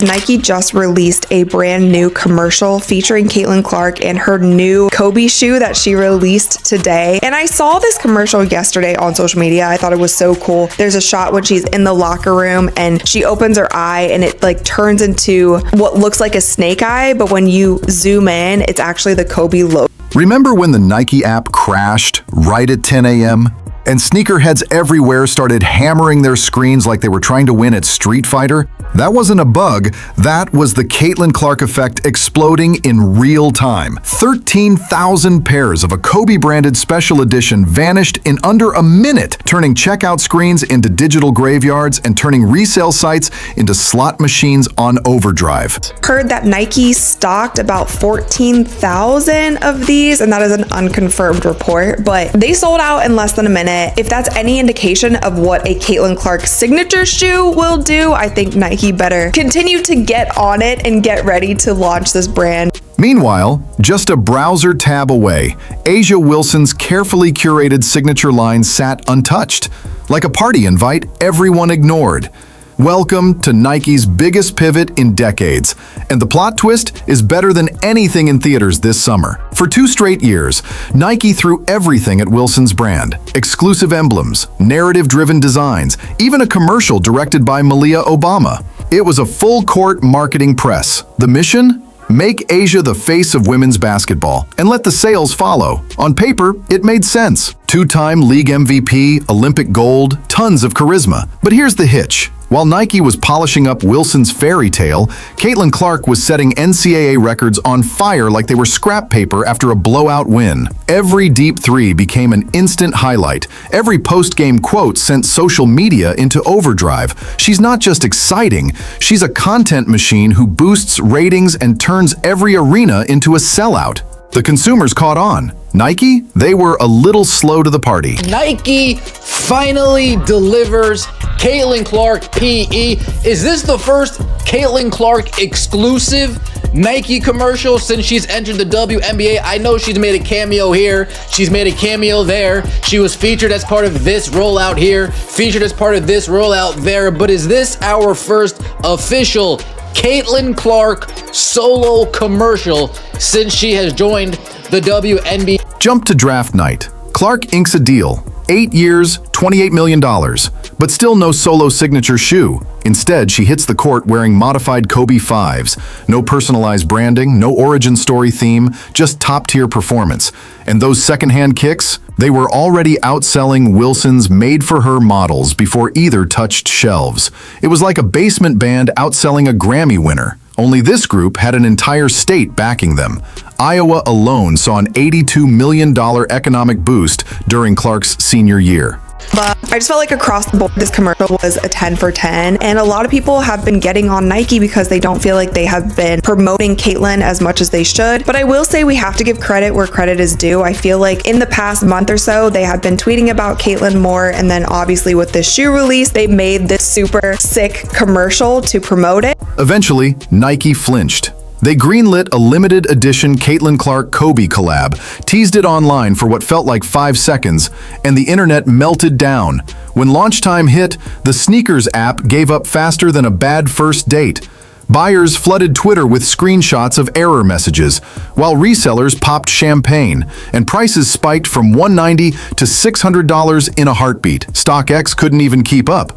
Nike just released a brand new commercial featuring Caitlyn Clark and her new Kobe shoe that she released today. And I saw this commercial yesterday on social media. I thought it was so cool. There's a shot when she's in the locker room and she opens her eye and it like turns into what looks like a snake eye, but when you zoom in, it's actually the Kobe logo. Remember when the Nike app crashed right at 10 a.m.? And sneakerheads everywhere started hammering their screens like they were trying to win at Street Fighter? That wasn't a bug, that was the Caitlyn Clark effect exploding in real time. 13,000 pairs of a Kobe-branded special edition vanished in under a minute, turning checkout screens into digital graveyards and turning resale sites into slot machines on overdrive. Heard that Nike stocked about 14,000 of these, and that is an unconfirmed report, but they sold out in less than a minute. If that's any indication of what a Caitlyn Clark signature shoe will do, I think Nike better continue to get on it and get ready to launch this brand. Meanwhile, just a browser tab away, A'ja Wilson's carefully curated signature line sat untouched. Like a party invite everyone ignored. Welcome to Nike's biggest pivot in decades, and the plot twist is better than anything in theaters this summer. For 2 straight years, Nike threw everything at Wilson's brand. Exclusive emblems, narrative-driven designs, even a commercial directed by Malia Obama. It was a full-court marketing press. The mission? Make A'ja the face of women's basketball and let the sales follow. On paper, it made sense. 2-time league MVP, Olympic gold, tons of charisma. But here's the hitch. While Nike was polishing up Wilson's fairy tale, Caitlyn Clark was setting NCAA records on fire like they were scrap paper after a blowout win. Every deep three became an instant highlight. Every post-game quote sent social media into overdrive. She's not just exciting, she's a content machine who boosts ratings and turns every arena into a sellout. The consumers caught on. Nike, they were a little slow to the party. Nike finally delivers Caitlyn Clark PE. Is this the first Caitlyn Clark exclusive Nike commercial since she's entered the WNBA? I know she's made a cameo here, she's made a cameo there, she was featured as part of this rollout here, featured as part of this rollout there, but is this our first official Caitlyn Clark solo commercial since she has joined the WNBA? Jump to draft night. Clark inks a deal. 8 years, $28 million, but still no solo signature shoe. Instead, she hits the court wearing modified Kobe 5s. No personalized branding, no origin story theme, just top-tier performance. And those secondhand kicks? They were already outselling Wilson's made-for-her models before either touched shelves. It was like a basement band outselling a Grammy winner. Only this group had an entire state backing them. Iowa alone saw an $82 million economic boost during Clark's senior year. But I just felt like across the board, this commercial was a 10 for 10. And a lot of people have been getting on Nike because they don't feel like they have been promoting Caitlyn as much as they should. But I will say we have to give credit where credit is due. I feel like in the past month or so, they have been tweeting about Caitlyn more. And then obviously with this shoe release, they made this super sick commercial to promote it. Eventually, Nike flinched. They greenlit a limited edition Caitlyn Clark Kobe collab, teased it online for what felt like 5 seconds, and the internet melted down. When launch time hit, the sneakers app gave up faster than a bad first date. Buyers flooded Twitter with screenshots of error messages, while resellers popped champagne, and prices spiked from $190 to $600 in a heartbeat. StockX couldn't even keep up.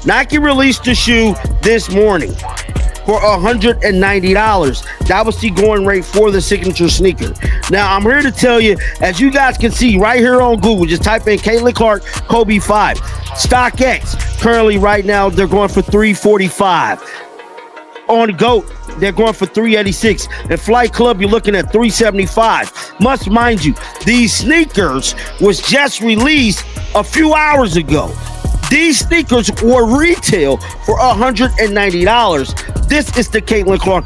Nike released the shoe this morning for $190. That was the going rate for the signature sneaker. Now, I'm here to tell you, as you guys can see right here on Google, just type in Caitlyn Clark Kobe 5. StockX, currently right now, they're going for $345. On GOAT, they're going for $386. And Flight Club, you're looking at $375. Must mind you, these sneakers was just released a few hours ago. These sneakers were retail for $190. This is the Caitlyn Clark.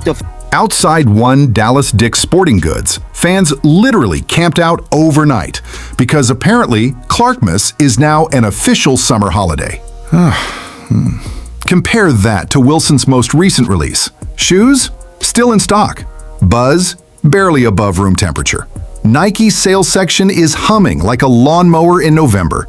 Outside one Dallas Dick's Sporting Goods, fans literally camped out overnight because apparently Clarkmas is now an official summer holiday. Compare that to Wilson's most recent release. Shoes? Still in stock. Buzz? Barely above room temperature. Nike's sales section is humming like a lawnmower in November.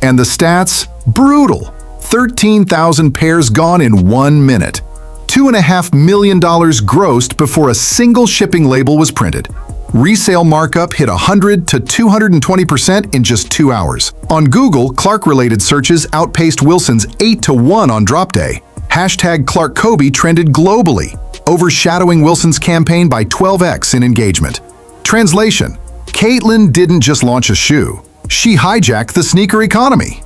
And the stats? Brutal. 13,000 pairs gone in 1 minute. $2.5 million grossed before a single shipping label was printed. Resale markup hit 100 to 220% in just 2 hours. On Google, Clark-related searches outpaced Wilson's 8-to-1 on drop day. Hashtag Clark Kobe trended globally, overshadowing Wilson's campaign by 12x in engagement. Translation: Caitlyn didn't just launch a shoe. She hijacked the sneaker economy.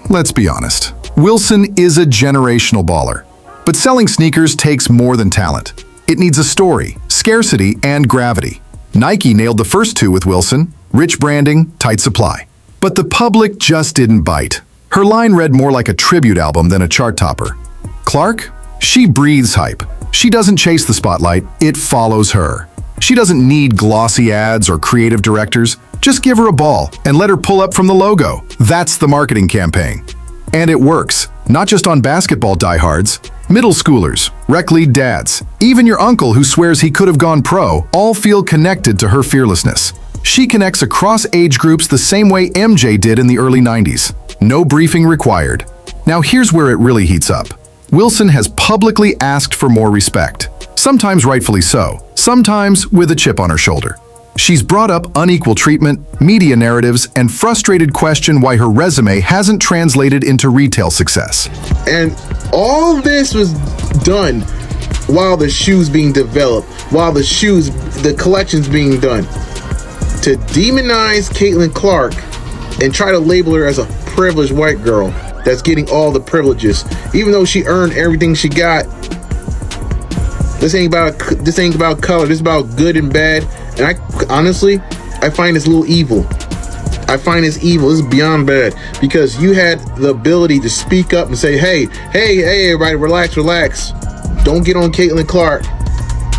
Let's be honest. Wilson is a generational baller. But selling sneakers takes more than talent. It needs a story, scarcity, and gravity. Nike nailed the first two with Wilson: rich branding, tight supply. But the public just didn't bite. Her line read more like a tribute album than a chart topper. Clark? She breathes hype. She doesn't chase the spotlight, it follows her. She doesn't need glossy ads or creative directors. Just give her a ball and let her pull up from the logo. That's the marketing campaign. And it works, not just on basketball diehards. Middle schoolers, rec league dads, even your uncle who swears he could have gone pro, all feel connected to her fearlessness. She connects across age groups the same way MJ did in the early 90s. No briefing required. Now here's where it really heats up. Wilson has publicly asked for more respect. Sometimes rightfully so, sometimes with a chip on her shoulder. She's brought up unequal treatment, media narratives, and frustrated question why her resume hasn't translated into retail success. And all this was done while the shoes being developed, while the collections being done. To demonize Caitlyn Clark and try to label her as a privileged white girl that's getting all the privileges, even though she earned everything she got. This ain't about color. This is about good and bad. And I find this a little evil. I find this evil. This is beyond bad, because you had the ability to speak up and say, hey, everybody, relax. Don't get on Caitlyn Clark.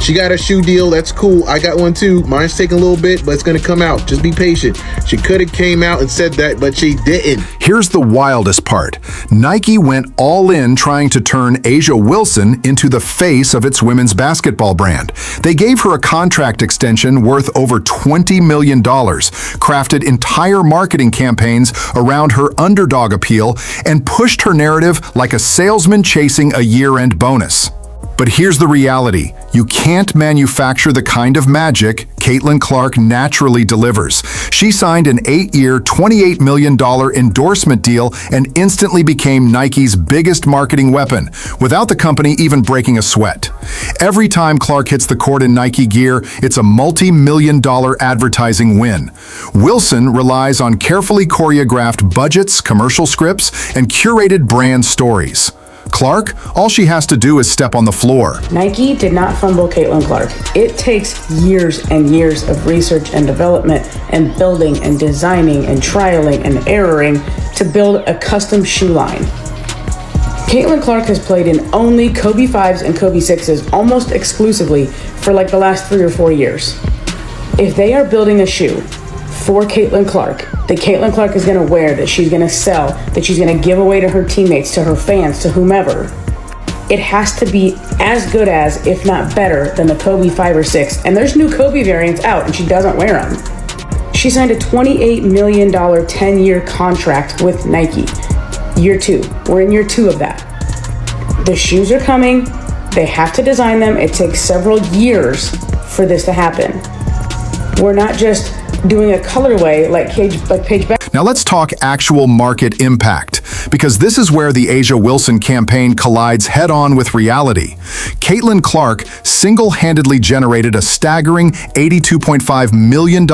She got a shoe deal. That's cool. I got one too. Mine's taking a little bit, but it's going to come out. Just be patient. She could have came out and said that, but she didn't. Here's the wildest part. Nike went all in trying to turn A'ja Wilson into the face of its women's basketball brand. They gave her a contract extension worth over $20 million, crafted entire marketing campaigns around her underdog appeal, and pushed her narrative like a salesman chasing a year-end bonus. But here's the reality. You can't manufacture the kind of magic Caitlyn Clark naturally delivers. She signed an 8-year, $28 million endorsement deal and instantly became Nike's biggest marketing weapon, without the company even breaking a sweat. Every time Clark hits the court in Nike gear, it's a multi-million-dollar advertising win. Wilson relies on carefully choreographed budgets, commercial scripts, and curated brand stories. Clark, all she has to do is step on the floor. Nike did not fumble Caitlyn Clark. It takes years and years of research and development and building and designing and trialing and erroring to build a custom shoe line. Caitlyn Clark has played in only Kobe 5s and Kobe 6s almost exclusively for like the last 3 or 4 years. If they are building a shoe for Caitlyn Clark, that Caitlyn Clark is going to wear, that she's going to sell, that she's going to give away to her teammates, to her fans, to whomever, it has to be as good as, if not better, than the Kobe 5 or 6. And there's new Kobe variants out, and she doesn't wear them. She signed a $28 million 10-year contract with Nike. Year 2. We're in year 2 of that. The shoes are coming. They have to design them. It takes several years for this to happen. We're not just doing a colorway like Paige Beck. Now let's talk actual market impact, because this is where the A'ja Wilson campaign collides head-on with reality. Caitlyn Clark single-handedly generated a staggering $82.5 million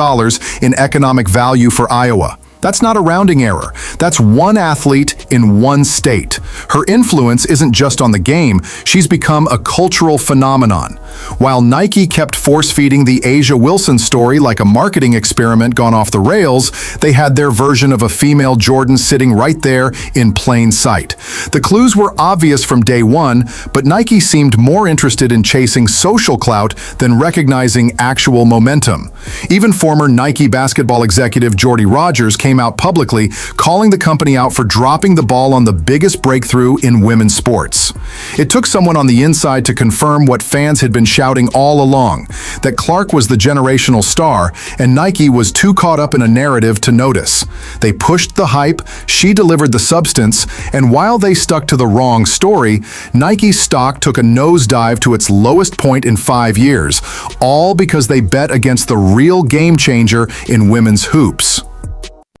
in economic value for Iowa. That's not a rounding error. That's one athlete in one state. Her influence isn't just on the game, she's become a cultural phenomenon. While Nike kept force-feeding the A'ja Wilson story like a marketing experiment gone off the rails, they had their version of a female Jordan sitting right there in plain sight. The clues were obvious from day one, but Nike seemed more interested in chasing social clout than recognizing actual momentum. Even former Nike basketball executive Jordy Rogers came came out publicly, calling the company out for dropping the ball on the biggest breakthrough in women's sports. It took someone on the inside to confirm what fans had been shouting all along, that Clark was the generational star and Nike was too caught up in a narrative to notice. They pushed the hype, she delivered the substance, and while they stuck to the wrong story, Nike's stock took a nosedive to its lowest point in 5 years, all because they bet against the real game changer in women's hoops.